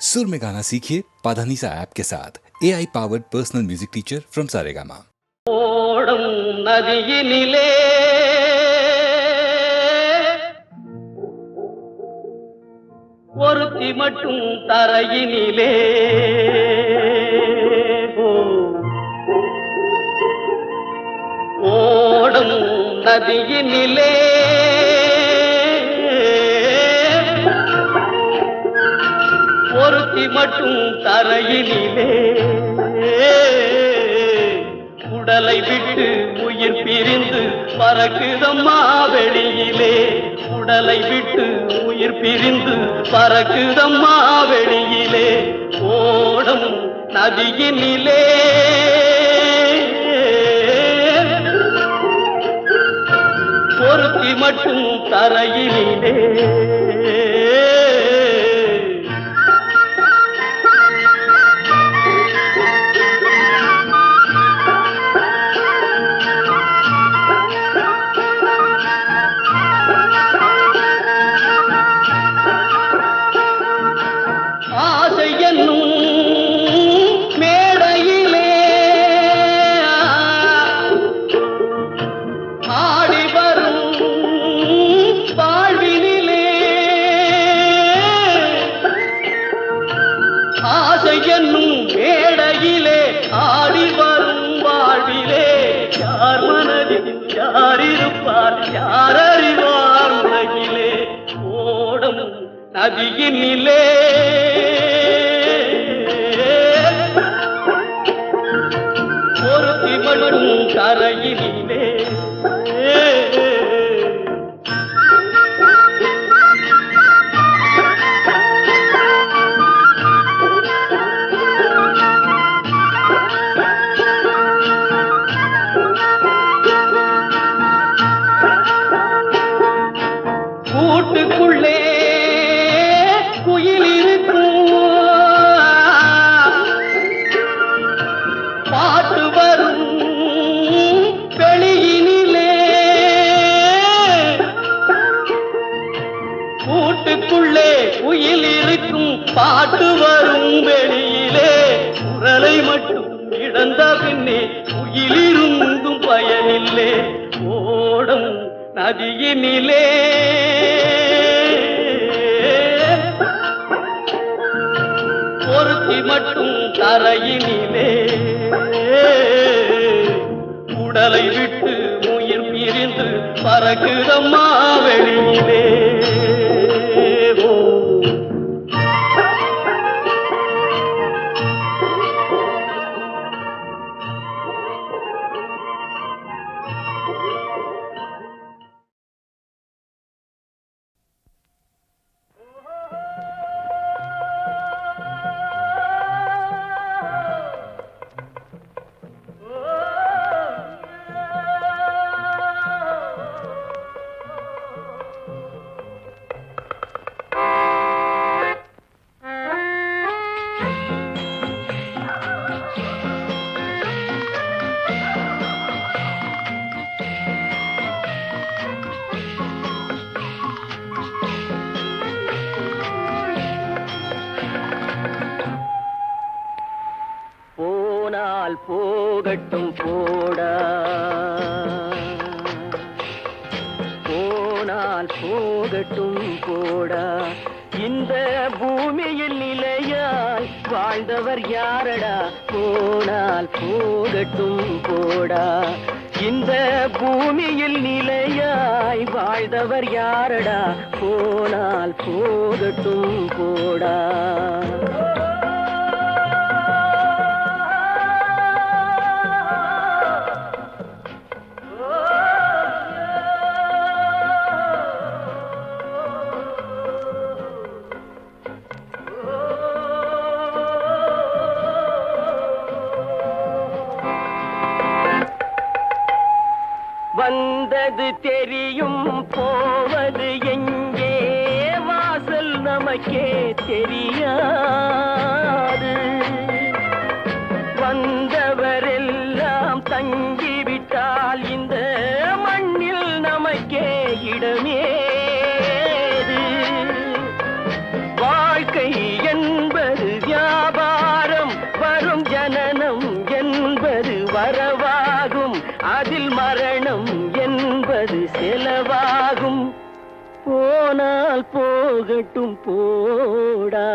सुर में गाना सीखिए पाधानीसा ऐप के साथ AI powered personal music teacher from Saregama. ஓடும் நதியினிலே ஒருத்தி மட்டும் தரையினிலே ஓடும் நதியினிலே ஒருத்தி மட்டும் தரையினிலே உடலை விட்டு உயிர் பிரிந்து பறக்குதம்மா வெளியிலே உடலை விட்டு உயிர் பிரிந்து பறக்குதம்மா வெளியிலே ஓடும் நதியினிலே ஒருத்தி மட்டும் தரையினிலே என்னும் மேடையிலே ஆடி வரும் வாழ்விலே யார் மனதில் யார் இருப்பார் யார் அறிவார் உலகிலே ஓடும் நதியினிலே ஒருத்தி மட்டும் கரையினிலே கூட்டுக்குள்ளே குயில் இருக்கும் பாட்டு வரும் வெளியினிலே கூட்டுக்குள்ளே குயில் இருக்கும் பாட்டு வரும் வெளியிலே குரலை மட்டும் இழந்த பின்னே குயிலிருந்தும் பயனில்லை ஓடும் நதியினிலே ஒருத்தி மட்டும் தரையினிலே உடலை விட்டு உயிர் பிரிந்து பறக்குதம்மா வெளியிலே போகட்டும் போடா போனால் போகட்டும் போடா இந்த பூமியில் நிலையாய் வாழ்ந்தவர் யாரடா போனால் போகட்டும் போடா இந்த பூமியில் நிலையாய் வாழ்ந்தவர் யாரடா போனால் போகட்டும் போடா வந்தது தெரியும் போவது எங்கே வாசல் நமக்கே தெரியாது வந்தவரெல்லாம் தங்கிவிட்டால் இந்த மண்ணில் நமக்கே இடமேது வாழ்க்கை என்பது போகட்டும் போடா,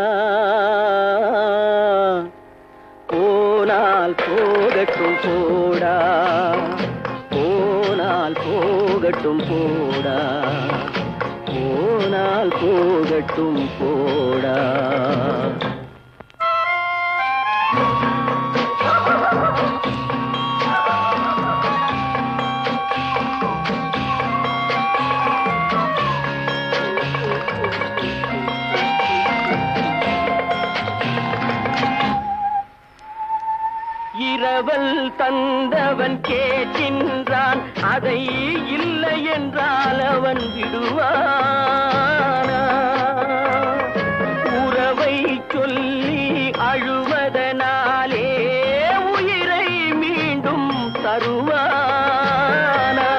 போனால் போகட்டும் போடா, போனால் போகட்டும் போடா, போனால் போகட்டும் போடா. இரவல் தந்தவன் கேட்கின்றான், அதை இல்லை என்றால் அவன் விடுவானா? உறவை சொல்லி அழுவதனாலே உயிரை மீண்டும் தருவானா?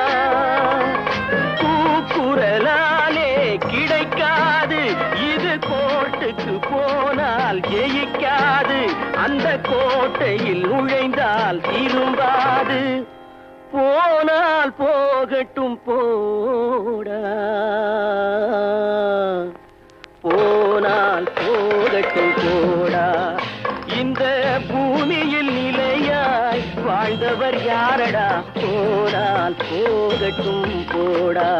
கூக்குரலாலே கிடைக்காது, இது கோர்ட்டுக்கு போனால் ஜெயிக்காது, அந்த கோட்டையில் நுழைந்தால் திரும்பாது. போனால் போகட்டும் போடா, போனால் போகட்டும் போடா. இந்த பூமியில் நிலையாய் வாழ்ந்தவர் யாரடா? போனால் போகட்டும் போடா.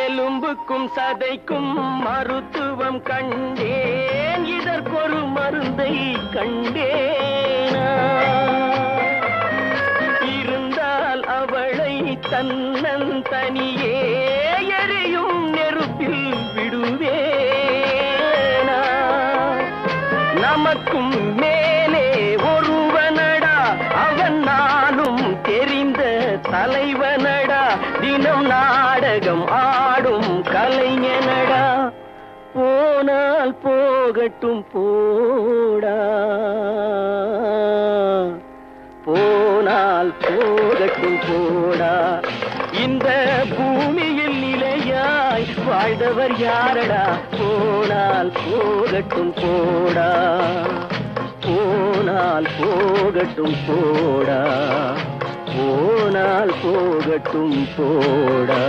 எலும்புக்கும் சதைக்கும் மருத்துவம் கண்டேன், இதற்கொரு மருந்தை கண்டேனா? இருந்தால் அவளை தன்னந்தனியே எரியும் நெருப்பில் விடுவேனா? நமக்கும் மேலே ஒருவனடா, அவன் நானும் தெரிந்த தலைவனடா, தினம் நாடகம் ஆடும் கலைஞனடா. போனால் போகட்டும் போடா, போனால் போகட்டும் போடா. இந்த பூமியில் நிலையாய் வாழ்ந்தவர் யாரடா? போனால் போகட்டும் போடா, போனால் போகட்டும் போடா, போனால் போகட்டும் போடா.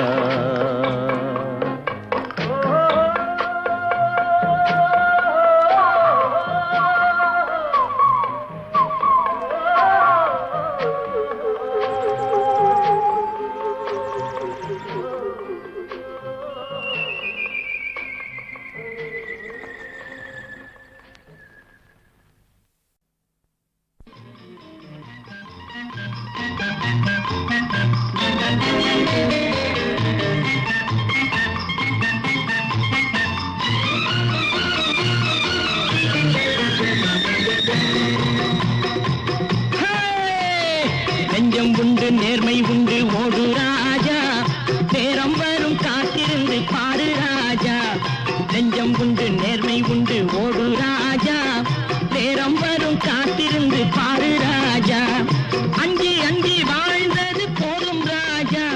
நெஞ்சம் உண்டு நேர்மை உண்டு ஓடு ராஜா, நேரம் வரும் காத்திருந்து பாரு ராஜா. நெஞ்சம் உண்டு நேர்மை உண்டு ஓடு ராஜா, நேரம் வரும் காத்திருந்து பாரு ராஜா. அஞ்சி அஞ்சி வாழ்ந்தது போதும் ராஜா,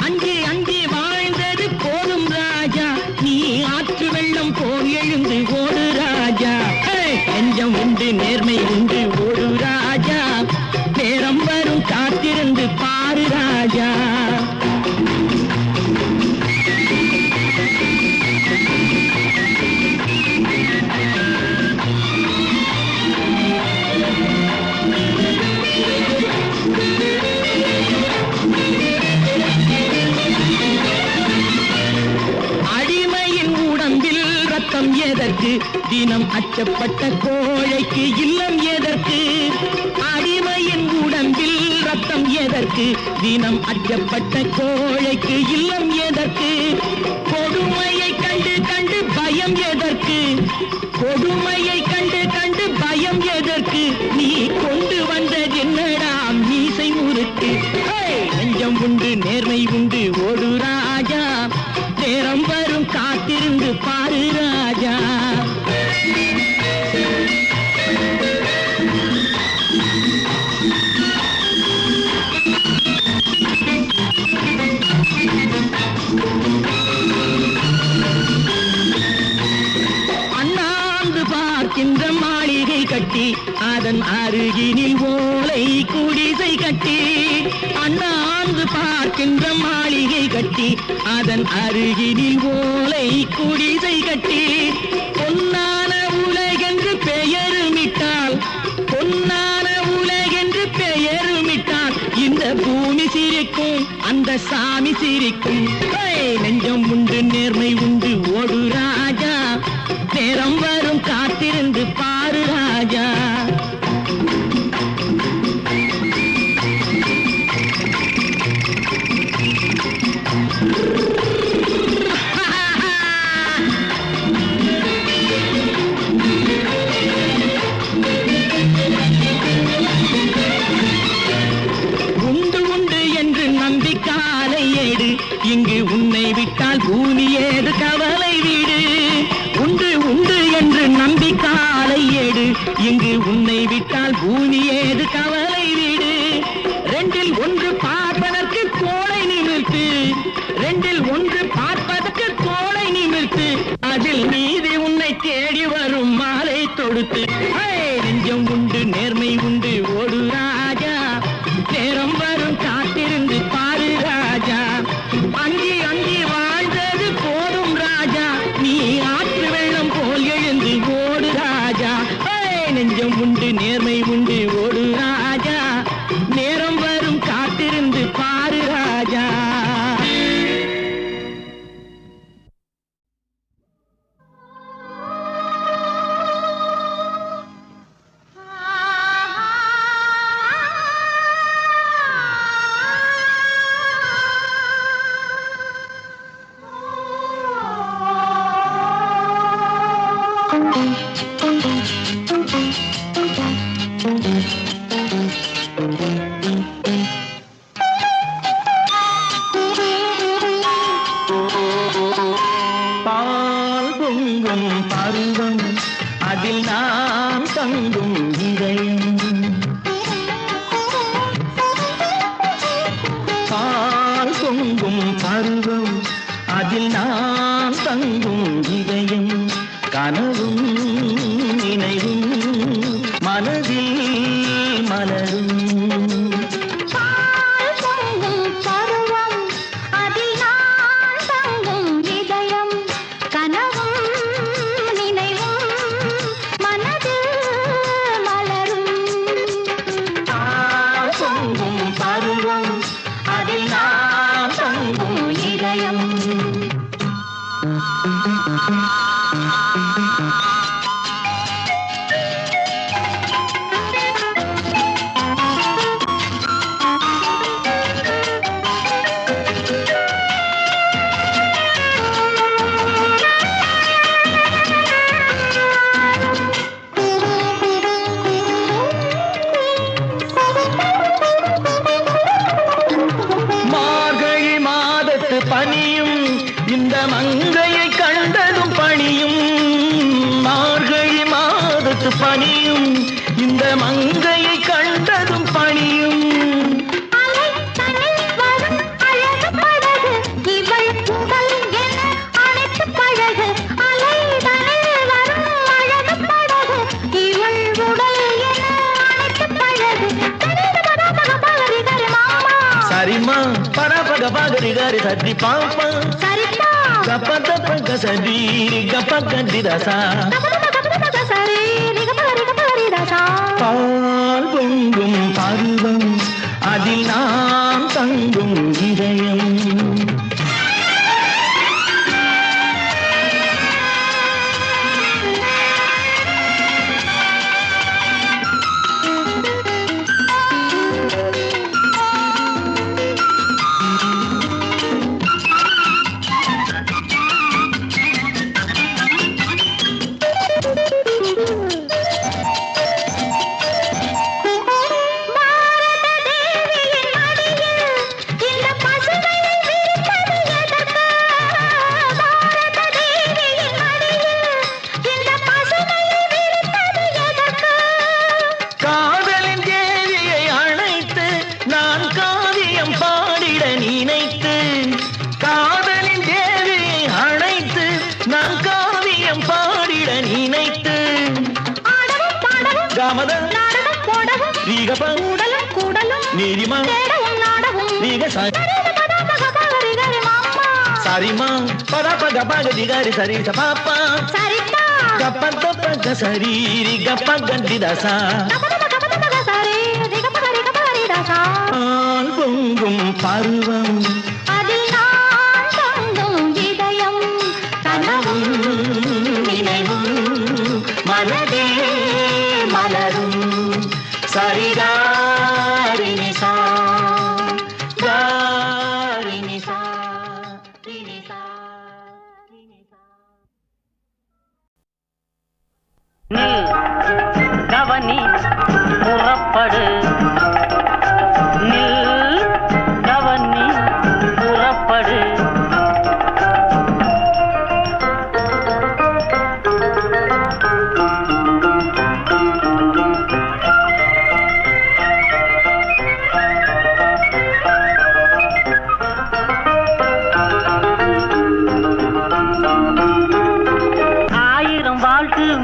அஞ்சி அஞ்சி வாழ்ந்தது போதும் ராஜா. நீ ஆற்று வெள்ளம் போல் எழுந்து ஓடு ராஜா. நெஞ்சம் உண்டு நேர்மை உண்டு ஓடு ராஜா, நேரம் வரும் காத்திருந்து பாரு ராஜா. அடிமையின் உடம்பில் ரத்தம் எதற்கு? தினம் அச்சப்பட்ட கோழைக்கு இல்லம் எதற்கு? அடிமையின் உடம்பில் ரத்தம் எதற்கு? தினம் அச்சப்பட்ட கோழைக்கு இல்லம் எதற்கு? கொடுமையை கண்டு கண்டு பயம் எதற்கு? கொடுமையை கண்டு கண்டு பயம் எதற்கு? நீ கொண்டு வந்தது என்னடா மீசை முறுக்கு? நெஞ்சம் உண்டு நேர்மை உண்டு ஓடு ராஜா, நேரம் வரும் காத்திருந்து பாரு ராஜா. குடிசை கட்டி அண்ணாந்து பார்க்கின்ற மாளிகை கட்டி அதன் அருகினில் ஓலை குடிசை கட்டி பொன்னான உலகென்று பெயருமிட்டால் பொன்னான உலகென்று பெயருமிட்டால் இந்த பூமி சிரிக்கும் அந்த சாமி சிரிக்கும் நெஞ்சம் உண்டு நேர்மை உண்டு ஓடு ராஜா நேரம் வரும் காத்திருந்து பாரு ராஜா இங்கு உன்னை விட்டால் பூமி ஏது கவலை வீடு உண்டு உண்டு என்று நம்பிக்காலை ஏடு இங்கு உன்னை விட்டால் பூமி ஏது கவலை வீடு ரெண்டில் ஒன்று பார்ப்பதற்கு கோளை நிமிர்த்து ரெண்டில் ஒன்று பார்ப்பதற்கு கோளை நிமிர்த்து அதில் மீது உன்னை தேடி வரும் மாலை தொடுத்து நெஞ்சம் உண்டு நேர்மை உண்டு ஓடு ராஜா நேரம் வரும் காத்திருந்து பாரு ராஜா அங்கி அங்கி வாழ்ந்தது போதும் ராஜா நீ ஆற்று வெள்ளம் போல் எழுந்து ஓடு ராஜா நெஞ்சம் உண்டு நேர்மை உண்டு ஓடு ராஜா நேரம் வரும் காத்திருந்து பாரு ராஜா பால் பொங்கும் பருவம் அதில் நாம் தங்கும் இதயம் பால் பொங்கும் பருவம் அதில் நாம் தங்கும் இதயம் கனவும் நினைவும் மனதில் மலரும் பணியும் இந்த மங்கையை கண்டதும் பணியும் மார்கழி மாதத்து பணியும் இந்த மங்கையை கண்டதும் பணியும் சரிமா பரபக பகரி கரி சத்தி பாப்பா கப்ப தப்ப கசதி கப்ப கண்டிதசா பால் பொங்கும் பருவம் அதில் நாம் தங்கும் இதயம் கூடலும் நீதிமா நீங்க சரிமா பரப்ப கபாகதி காரி சரி பாப்பா கப்ப சரி கப்ப கண்டிதாசா பொங்கும் பருவம் அதில் நான் தங்கும் இதயம் கனவும் நினைவும் மனதே மலரும் சரிதாரினிசா தாரினிசா ரினிசா ரினிசா. நில் கவனி புறப்படு நில் கவனி புறப்படு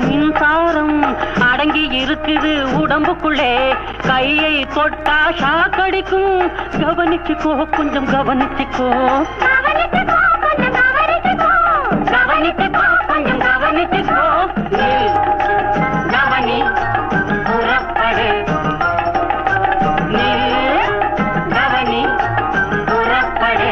மின்சாரம் அடங்கி இருக்குது உடம்புக்குள்ளே கையை தொட்டா ஷாக்கடிக்கும் கவனிச்சுக்கோ கொஞ்சம் கவனிச்சுக்கோ கவனிச்சுக்கோ கொஞ்சம் கவனிச்சுக்கோ கவனி புறப்படு கவனி புறப்படு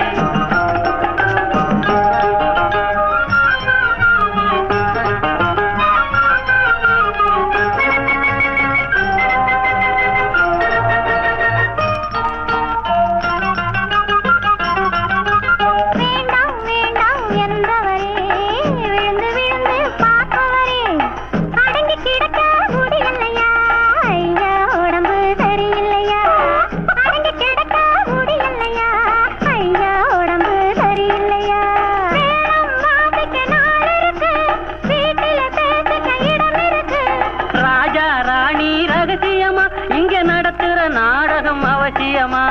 இங்க நடத்துற நாடகம் அவசியமா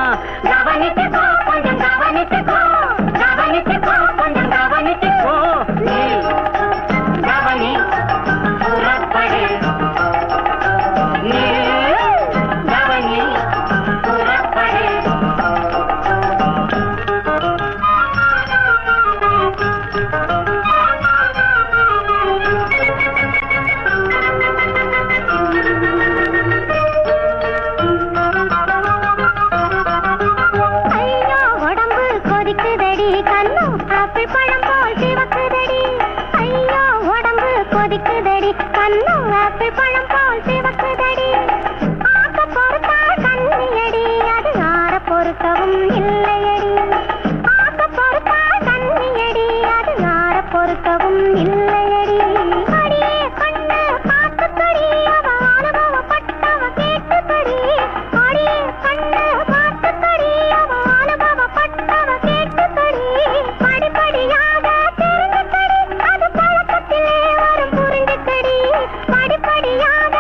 கவனிச்சுக்கோ கொஞ்சம் கவனிச்சுக்கோ கவனிச்சுக்கோ கொஞ்சம் கவனிச்சுக்கோ கவனி புறப்படு கவனி புறப்படு கண்ணும் ஆப்பிள் பழம் போல் சிவக்குதடி ஆக்க பொறுத்தால் கண்ணியடி அது ஆற பொறுக்கவும் இல்லையடி ஆக்க பொறுத்தால் கண்ணியடி அது ஆற பொறுக்கவும் இல்லையடி அடியே கண்ணு பார்த்துக்கடி அவ அனுபவப்பட்டவ கேட்டுக்கடி அடியே கண்ணு பார்த்துக்கடி அவ அனுபவப்பட்டவ கேட்டுக்கடி படிப்படியாக தெரிஞ்சுக்கடி அது பழக்கத்திலே வரும் புரிஞ்சுக்கடி படிப்படியாக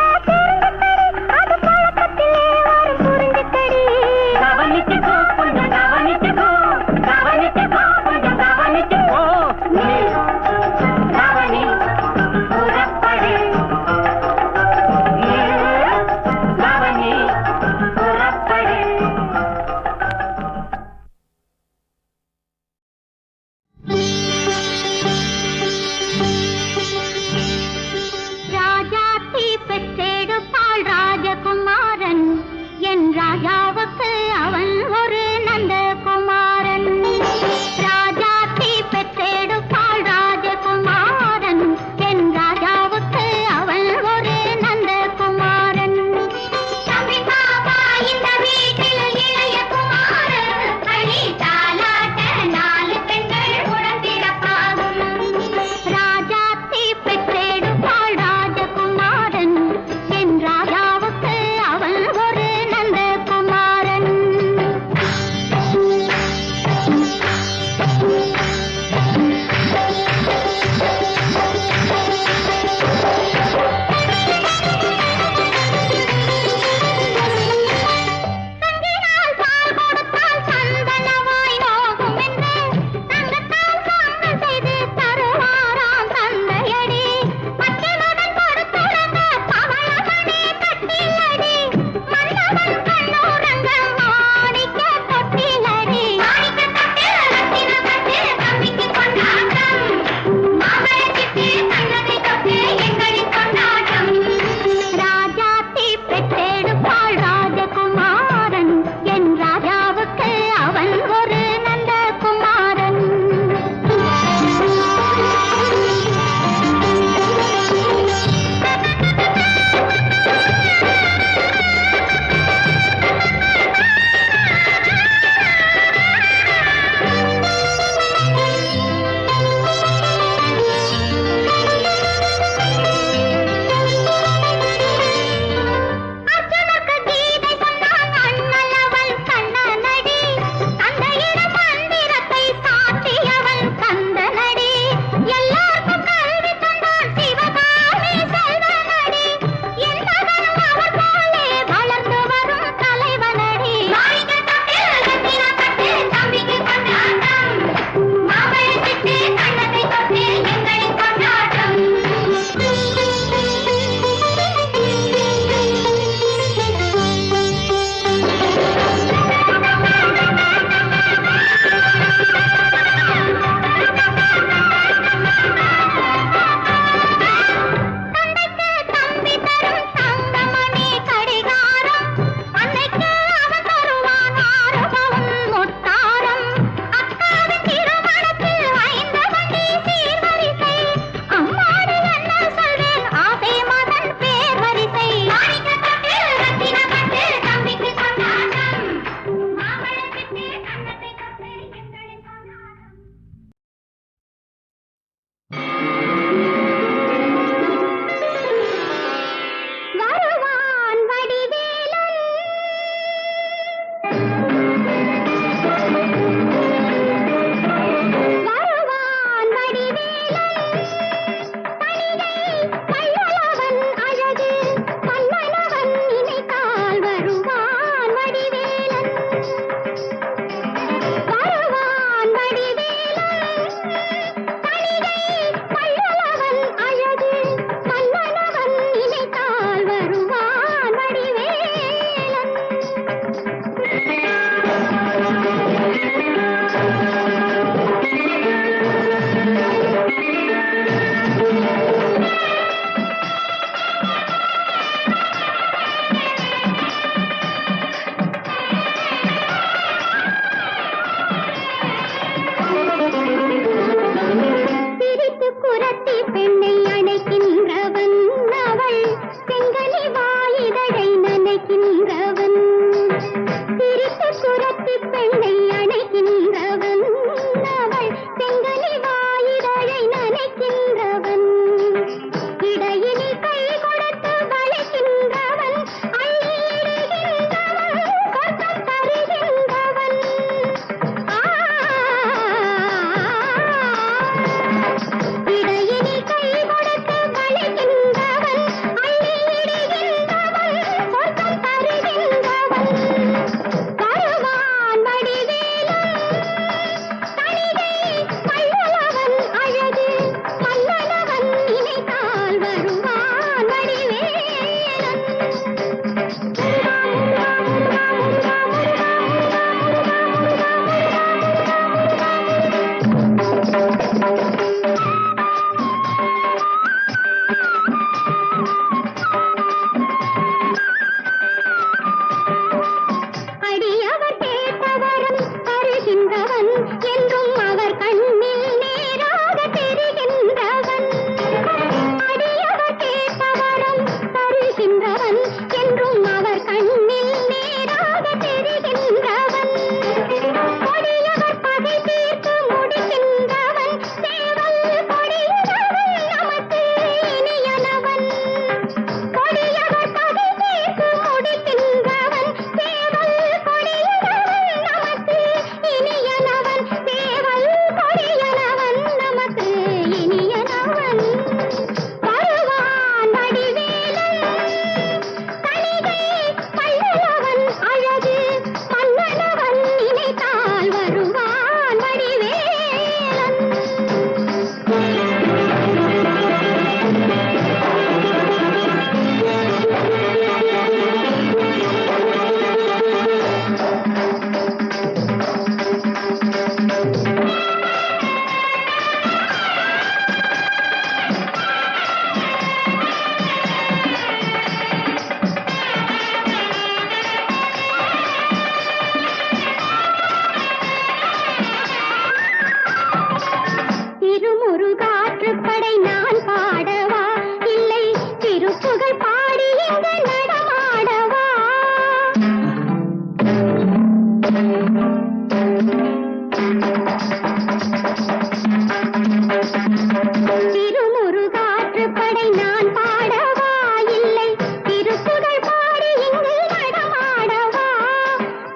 திருமுருகாற்று படை நான் பாடவா இல்லை திருப்புகழ் பாடி இங்கு நடமாடவா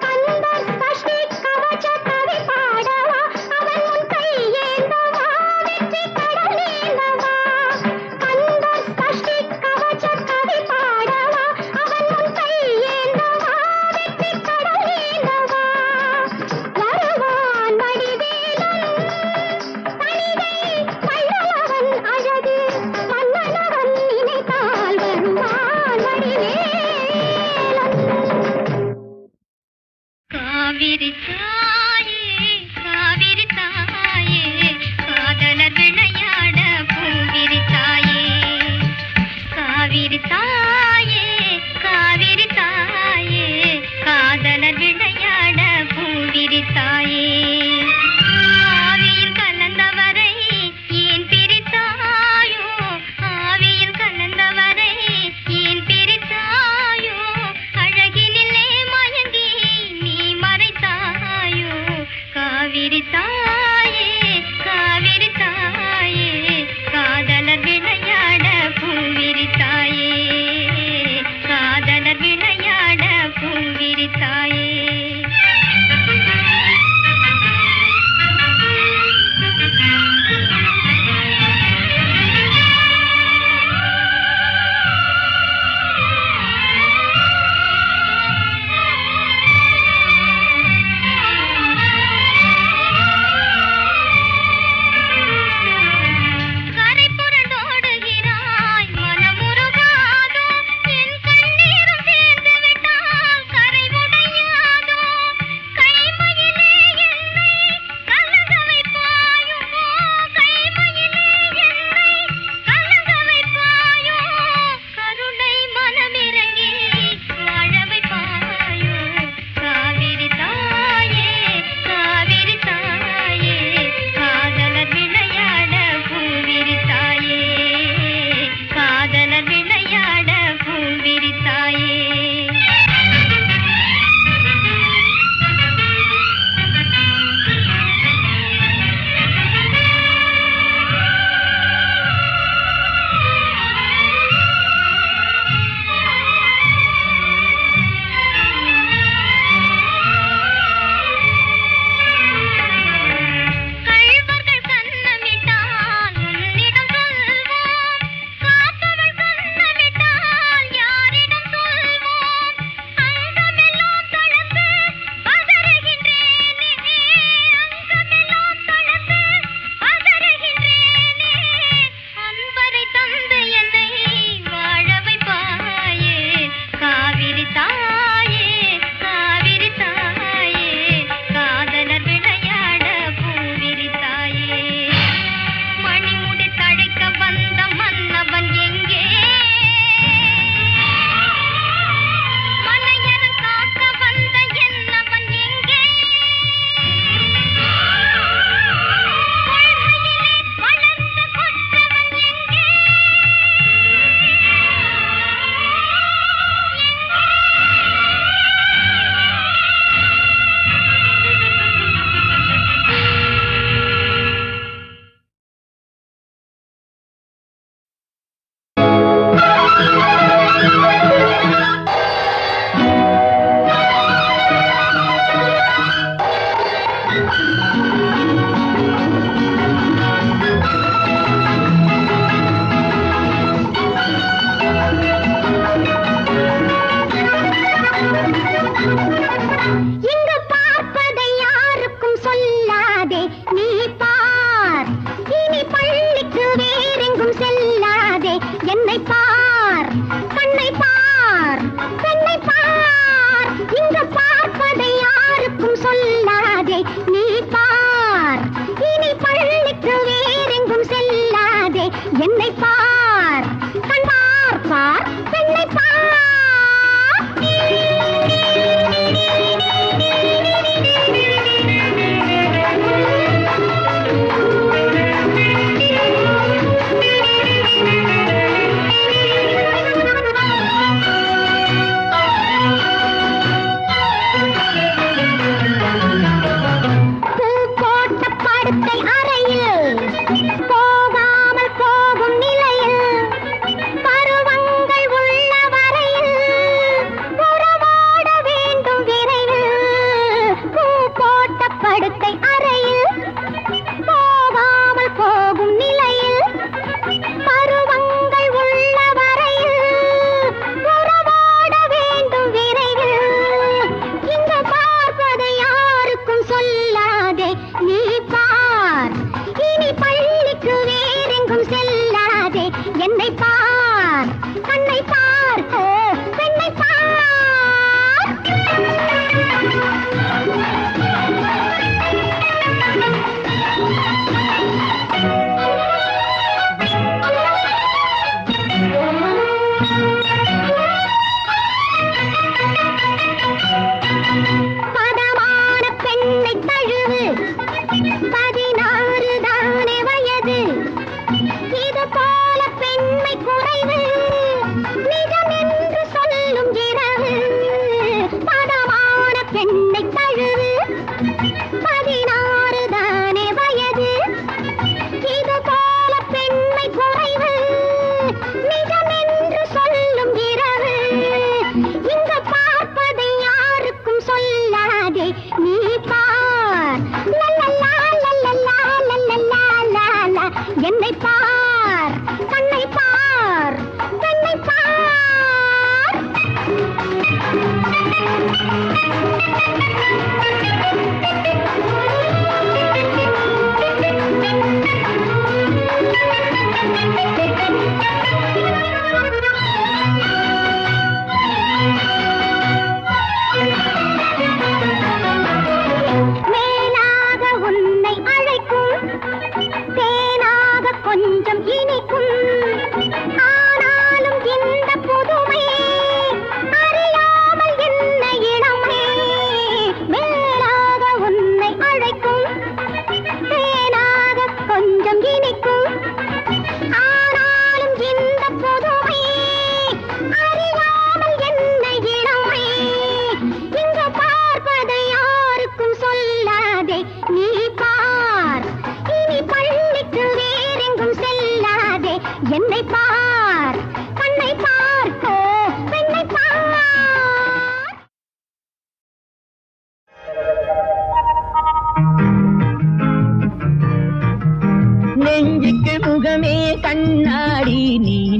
கந்தர் சஷ்டி கவச கவி பாடவா அவன் உன் கையேந்தவா வெற்றி கடலேந்தவா கந்தர் சஷ்டி கவச கவி பாடவா அவன் உன் கையேந்தவா வெற்றி கடலேந்தவா வருவான் வடிவேலன் தனிகை பல்லவன் அழகு மன்னனவன் நினைத்தால் வருவான் வடிவேலன் காவிரி தாயே காவிரி தாயே காதலர் விளையாட பூவிரி தாயே காவிரி தாயே காவிரி தாயே காதலர் விளையாட பூவிரி தாயே ஆவியில் கலந்தவரை ஏன் பிரித்தாயோ ஆவியில் கலந்தவரை ஏன் பிரித்தாயோ அழகினிலே மயங்கி நீ மறைத்தாயோ காவிரி தாயே காவிரி தாயே காதலர் விளையாட பூவிரி தாயே காதலர் விளையாட பூவிரி தாயே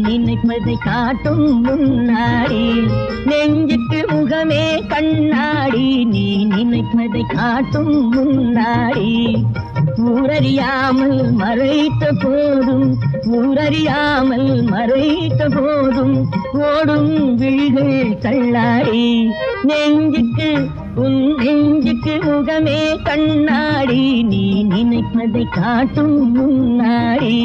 நினைப்பதை காட்டும் முன்னாடி நெஞ்சுக்கு முகமே கண்ணாடி நீ நினைப்பதை காட்டும் முன்னாடி ஊரறியாமல் மறைத்த போதும் ஊரறியாமல் மறைத்த போதும் ஓடும் விழிகள் தள்ளாடி நெஞ்சுக்கு உன் நெஞ்சுக்கு முகமே கண்ணாடி நீ நினைப்பதை காட்டும் முன்னாடி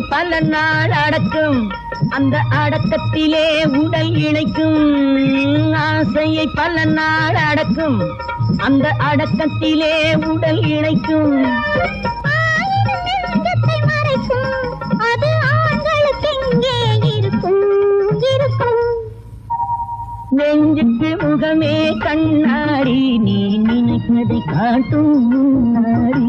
பல நாள் அடக்கும் அந்த அடக்கத்திலே உடல் இணைக்கும் ஆசையை பல நாள் அடக்கும் அந்த அடக்கத்திலே உடல் இணைக்கும் அது ஆண்களுக்கு எங்கே இருக்கும் இருக்கும் நெஞ்சுக்கு முகமே கண்ணாடி நீ நினைப்பதை காட்டும் முன்னாடி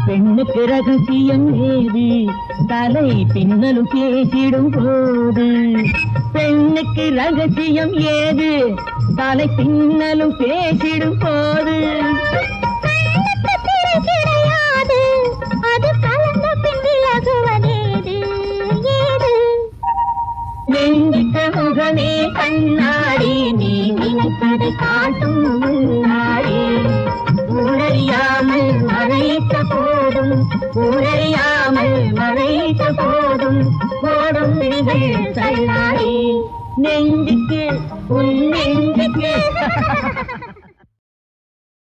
பெண்ணுக்கு ரகசியம் ஏது தலை பின்னலும் பேசிடும் போது பெண்ணுக்கு ரகசியம் ஏது தலை பின்னலும் பேசிடும் போது கிடையாது அது கலந்த பின் விலகுவதேது ஏது நெஞ்சுக்கு முகமே கண்ணாடி நீ காட்டும் முன்னாடி ஊரறியாமல் மறைத்த போதும் ஊரறியாமல் மறைத்த போதும் ஓடும் விழிகள் தள்ளாடி நெஞ்ச